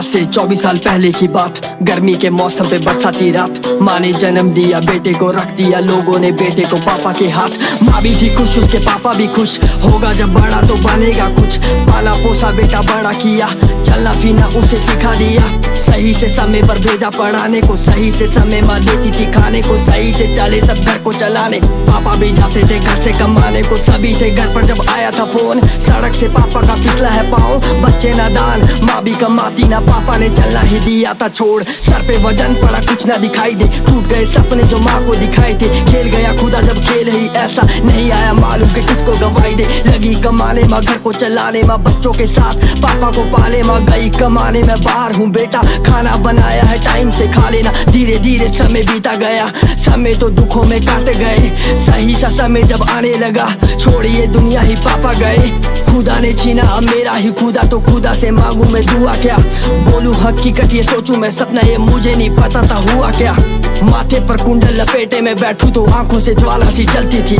आज से 24 साल पहले की बात, गर्मी के मौसम पे बरसाती रात। माँ ने जन्म दिया, बेटे को रख दिया लोगों ने बेटे को पापा के हाथ। माँ भी थी खुश, उसके पापा भी खुश, होगा जब बड़ा तो बनेगा कुछ। पाला पोसा बेटा बड़ा किया, चलना फिरना उसे सिखा दिया। सही से समय पर भेजा पढ़ाने को, सही से समय माँ देती थी खाने को। सही से चले सब घर को चलाने, पापा भी जाते थे घर से कमाने को। सभी थे घर पर जब आया था फोन, सड़क से पापा का फिसला है पाँव। बच्चे नादान, माँ भी कमाती ना, पापा ने चलना ही दिया था छोड़। सर पे वजन पड़ा, कुछ ना दिखाई दे, टूट गए सपने जो माँ को दिखाए थे। खेल गया खुदा जब खेल ही ऐसा, नहीं आया मालूम कि किसको गवाई दे। लगी कमाने माँ, घर को चलाने माँ, बच्चों के साथ पापा को पाले माँ। गई कमाने में बाहर हूँ बेटा, खाना बनाया है टाइम से खा लेना। धीरे धीरे समय बीता गया, समय तो दुखों में काट गए। सही सा समय जब आने लगा, छोड़िए दुनिया ही पापा गए। खुदा ने छीना अब मेरा ही खुदा, तो खुदा से मांगू मैं दुआ क्या। बोलूं हकीकत ये सोचूं मैं सपना, ये मुझे नहीं पता था हुआ क्या। माथे पर कुंडल लपेटे में बैठूं तो आंखों से ज्वाला सी जलती थी।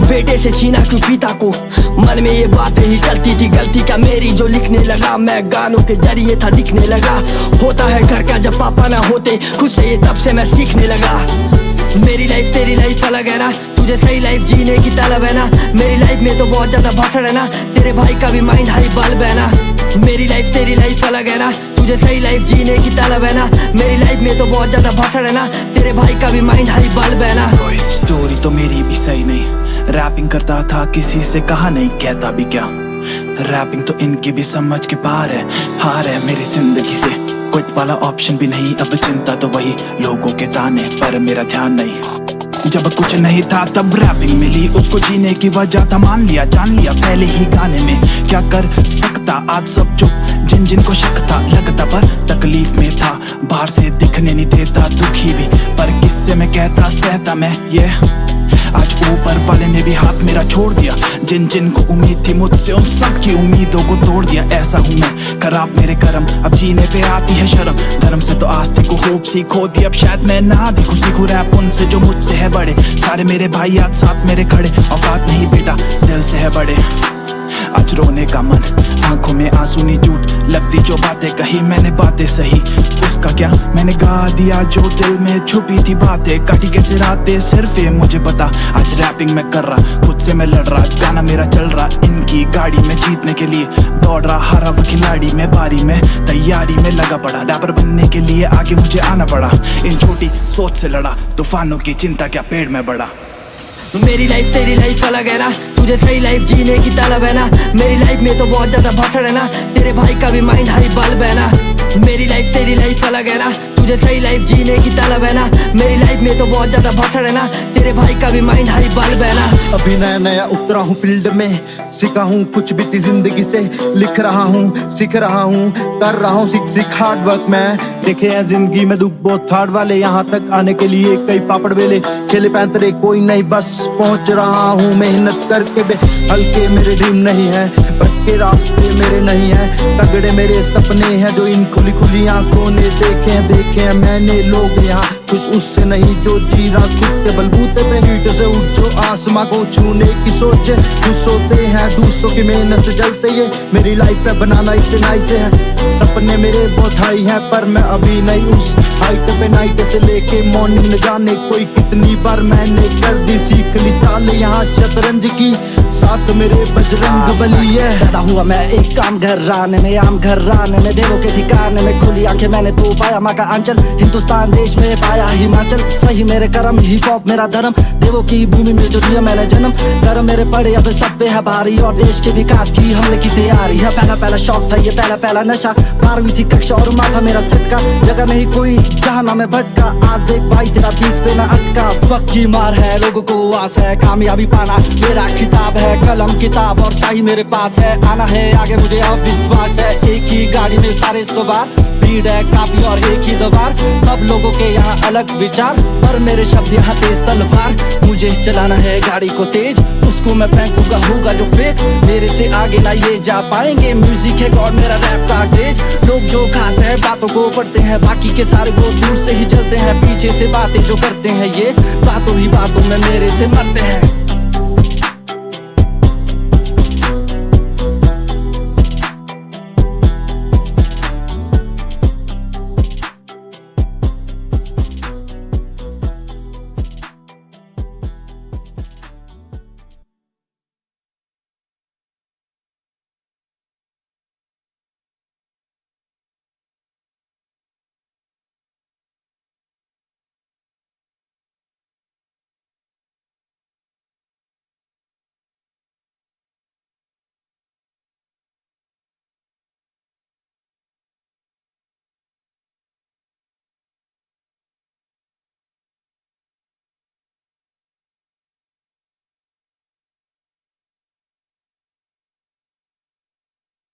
बेटे से छीना क्यों पिता को, मन में ये बातें ही चलती थी। गलती क्या मेरी जो लिखने लगा, मैं गानों के जरिए था दिखने लगा। होता है घर का जब पापा ना होते, खुद से ये तब से मैं सीखने लगा। मेरी लाइफ तेरी लाइफ अलग है ना, तुझे सही लाइफ जीने की तलब है ना। मेरी लाइफ में तो बहुत ज्यादा भाषण है ना, तेरे भाई का भी माइंड हाई बल्ब है ना। मेरी लाइफ तेरी लाइफ अलग है ना, तुझे सही लाइफ जीने की तलब है ना। मेरी लाइफ में तो बहुत ज्यादा भाषण है ना, तेरे भाई का भी माइंड हाई बल्ब है ना। स्टोरी तो मेरी भी सही नहीं, रैपिंग करता था किसी से कहा नहीं, कहता भी क्या। रैपिंग तो इनकी भी समझ के पार है, हार है मेरी जिंदगी से। क्विट वाला ऑप्शन भी नहीं, अब चिंता तो वही लोगों के ताने, पर मेरा ध्यान नहीं। जब कुछ नहीं था तब रैपिंग मिली, उसको जीने की वजह था मान लिया जान लिया पहले ही गाने में। क्या कर सकता आज सब चुप, जिन जिन को शक था लगता पर तकलीफ में था। बाहर से दिखने नहीं देता दुखी भी, पर किससे मैं कहता सहता मैं ये। आज ऊपर वाले ने भी हाथ मेरा छोड़ दिया, जिन जिन को उम्मीद थी मुझसे उन सब की उम्मीदों को तोड़ दिया। ऐसा हूँ मैं, खराब मेरे कर्म, अब जीने पे आती है शर्म। धर्म से तो आस्थे को खूब सीखो दी, अब शायद मैं ना दिखूं। सीखूं रैप उनसे जो मुझसे है बड़े, सारे मेरे भाई आज साथ मेरे खड़े। औकात नहीं बेटा दिल से है बड़े, आज रोने का मन, आंखों में आंसू नहीं झूठ। लगती जो बातें कही मैंने बातें सही, उसका क्या मैंने गा दिया जो दिल में छुपी थी बातें। काटी कैसे रातें सिर्फ ये मुझे पता, आज रैपिंग मैं कर रहा, खुद से मैं लड़ रहा। गाना मेरा चल रहा इनकी गाड़ी में, जीतने के लिए दौड़ रहा। हरा वो खिलाड़ी में, बारी में तैयारी में लगा पड़ा। रैपर बनने के लिए आगे मुझे आना पड़ा, इन छोटी सोच से लड़ा। तूफानों की चिंता क्या पेड़ में बढ़ा। मेरी लाइफ तेरी लाइफ अलग है ना, तुझे सही लाइफ जीने की तलब है ना। मेरी लाइफ में तो बहुत ज्यादा भाषण है ना, तेरे भाई का भी माइंड हाई बल्ब है ना। मेरी लाइफ तेरी लाइफ अलग है ना, तुझे सही लाइफ जीने की तलब है ना। मेरी लाइफ में तो बहुत ज्यादा भाषण है ना, तेरे भाई का भी माइंड हाई बल्ब है ना। अभी नया नया उतरा हूँ फील्ड में, सीखा हूँ कुछ बीती जिंदगी से। लिख रहा हूँ, सीख रहा हूँ, कर रहा हूँ सीख हार्ड वर्क में। देखे हैं जिंदगी में दुख बहुत थाड़ वाले, यहाँ तक आने के लिए कई पापड़ बेले। खेले पैंतरे कोई नहीं, बस पहुँच रहा हूँ मेहनत करके बे। हल्के मेरे ड्रीम नहीं है, पक्के रास्ते मेरे नहीं है। तगड़े मेरे सपने हैं जो इन खुली खुली आंखों ने देखे हैं मैंने। लोग यहाँ कुछ उससे नहीं जो जी रहा खुद के बलबूते पे। सीट से उठ जो आसमां को छूने की सोच, खुश होते हैं दूसरों की मेहनत से जलते। ये मेरी लाइफ है, बनाना इसे नाई से है। सपने मेरे बहुत हाई हैं, पर मैं अभी नहीं उस हाइट पे। नाइट से लेके मॉर्निंग न जाने कोई कितनी बार मैंने कर दी सीख ली चाल यहाँ शतरंज की। साथ मेरे बजरंग बली है। पैदा हुआ मैं एक काम घराने में, आम घराने में, देवों के ठिकाने में। खुली आंखें मैंने तो पाया माँ का आंचल, हिंदुस्तान देश में पाया हिमाचल। सही मेरे कर्म, हिप हॉप मेरा धर्म, देवों की भूमि में जो दिया मैंने जन्म। कर्म मेरे पड़े अब सब पे है भारी, और देश के विकास की हमने की तैयारी है। पहला पहला शौक था ये, पहला पहला नशा। 12वीं थी कक्षा और माथा मेरा सटका, जगह नहीं कोई जहाँ ना मैं भटका। आज देख भाई तेरा बीट पे ना अटका। वक्त की मार है, लोगों को आस है कामयाबी पाना, मेरा खिताब है। कलम किताब और शाही मेरे पास है, आना है आगे मुझे अब विश्वास है। एक ही गाड़ी में सारे सवार, भीड़ है काफी और एक ही दीवार। सब लोगों के यहाँ अलग विचार, पर मेरे शब्द यहाँ तेज तलवार। मुझे चलाना है गाड़ी को तेज, उसको मैं फेंकूंगा होगा जो फेक। मेरे से आगे ना ये जा पाएंगे, म्यूजिक है गॉड मेरा रैप का क्रेज। लोग जो खास है बातों को पढ़ते हैं, बाकी के सारे वो दूर से ही चलते हैं। पीछे से बातें जो करते हैं ये बातों ही बातों में मेरे से मरते हैं।